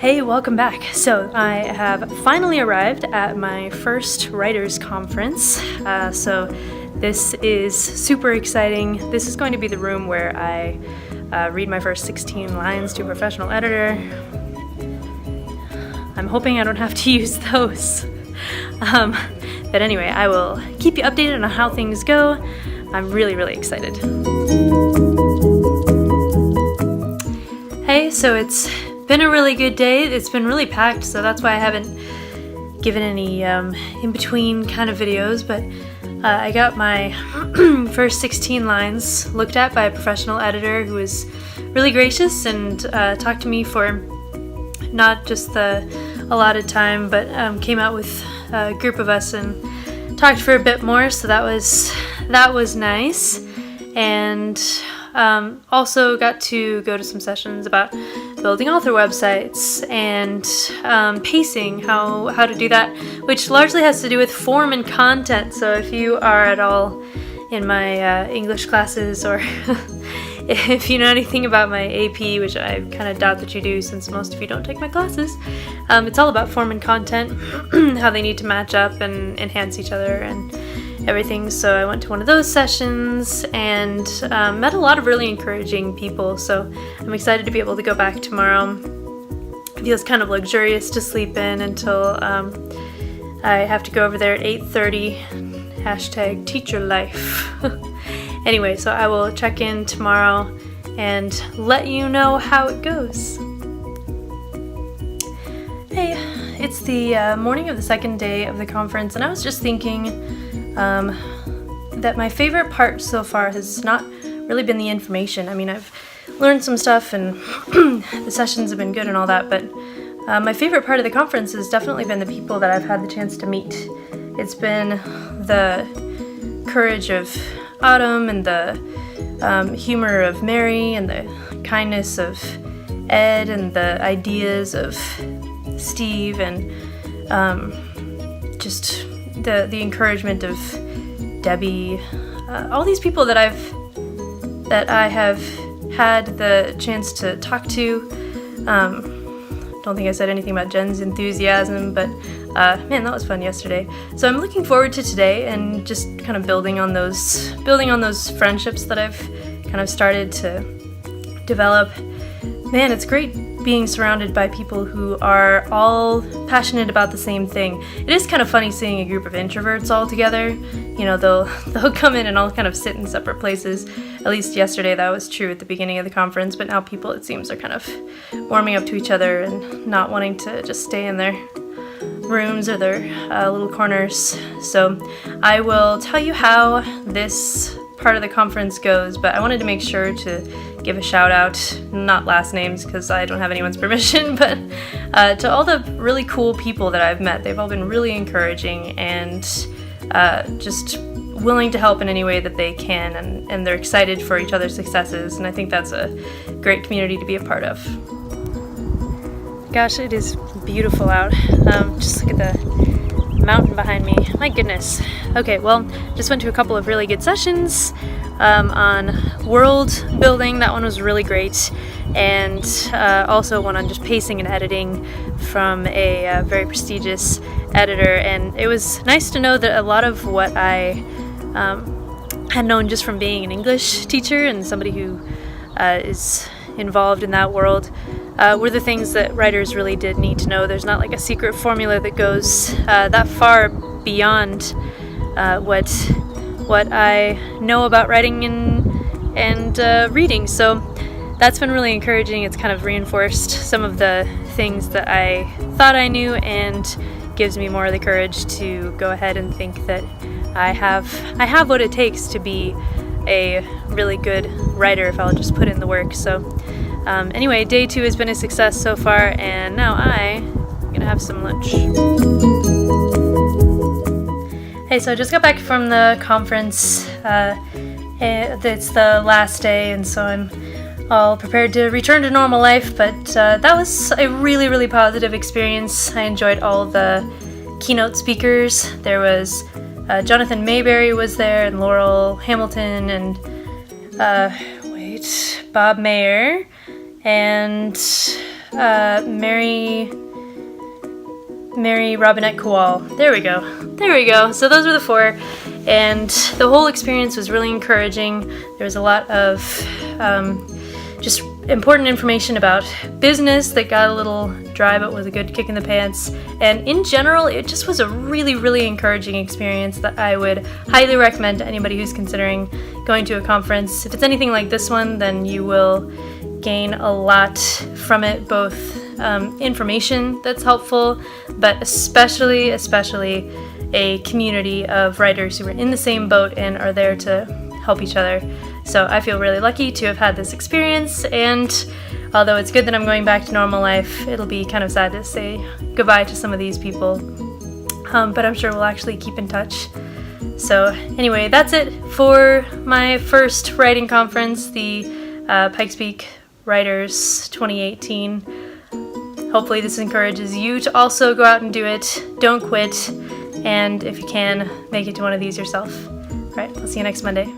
Hey, welcome back. So I have finally arrived at my first writers conference. So this is super exciting. This is going to be the room where I read my first 16 lines to a professional editor. I'm hoping I don't have to use those. But anyway, I will keep you updated on how things go. I'm really excited. Hey, so it's been a really good day. It's been really packed, so that's why I haven't given any in-between kind of videos, but I got my first 16 lines looked at by a professional editor who was really gracious and talked to me for not just the allotted time, but came out with a group of us and talked for a bit more, so that was nice. And also got to go to some sessions about building author websites and pacing, how to do that, which largely has to do with form and content. So if you are at all in my English classes, or if you know anything about my AP, which I kind of doubt that you do since most of you don't take my classes, it's all about form and content, how they need to match up and enhance each other and everything. So I went to one of those sessions and met a lot of really encouraging people, so I'm excited to be able to go back tomorrow. It feels kind of luxurious to sleep in until I have to go over there at 8:30, #teacher life. Anyway, so I will check in tomorrow and let you know how it goes. Hey, it's the morning of the second day of the conference, and I was just thinking that my favorite part so far has not really been the information. I mean, I've learned some stuff and the sessions have been good and all that, but my favorite part of the conference has definitely been the people that I've had the chance to meet. It's been the courage of Autumn and the humor of Mary and the kindness of Ed and the ideas of Steve and just the encouragement of Debbie, all these people that I have had the chance to talk to. Don't think I said anything about Jen's enthusiasm, but man, that was fun yesterday. So I'm looking forward to today and just kind of building on those friendships that I've kind of started to develop. Man, it's great being surrounded by people who are all passionate about the same thing. It is kind of funny seeing a group of introverts all together. You know, they'll come in and all kind of sit in separate places. At least yesterday that was true at the beginning of the conference, but now people, it seems, are kind of warming up to each other and not wanting to just stay in their rooms or their little corners. So I will tell you how this part of the conference goes, but I wanted to make sure to give a shout out, not last names because I don't have anyone's permission, but to all the really cool people that I've met. They've all been really encouraging and just willing to help in any way that they can, and they're excited for each other's successes, and I think that's a great community to be a part of. Gosh, it is beautiful out. Just look at the mountain behind me. My goodness. Okay, well, just went to a couple of really good sessions on world building. That one was really great, and also one on just pacing and editing from a very prestigious editor. And it was nice to know that a lot of what I had known just from being an English teacher and somebody who is involved in that world were the things that writers really did need to know. There's not like a secret formula that goes that far beyond what I know about writing and reading. So that's been really encouraging. It's kind of reinforced some of the things that I thought I knew and gives me more of the courage to go ahead and think that I have what it takes to be a really good writer if I'll just put in the work. So anyway, day 2 has been a success so far, and now I'm gonna have some lunch. Hey, so I just got back from the conference. It's the last day, and so I'm all prepared to return to normal life, but that was a really positive experience. I enjoyed all the keynote speakers. There was Jonathan Mayberry was there, and Laurel Hamilton, and Bob Mayer, and Mary Robinette Kowal. There we go. So those were the 4, and the whole experience was really encouraging. There was a lot of just important information about business that got a little dry but was a good kick in the pants. And in general, it just was a really, really encouraging experience that I would highly recommend to anybody who's considering going to a conference. If it's anything like this one, then you will gain a lot from it, both information that's helpful, but especially a community of writers who are in the same boat and are there to help each other. So I feel really lucky to have had this experience, and although it's good that I'm going back to normal life, it'll be kind of sad to say goodbye to some of these people, but I'm sure we'll actually keep in touch. So anyway, that's it for my first writing conference, the Pikes Peak Writers 2018. Hopefully this encourages you to also go out and do it. Don't quit, and if you can, make it to one of these yourself. All right, I'll see you next Monday.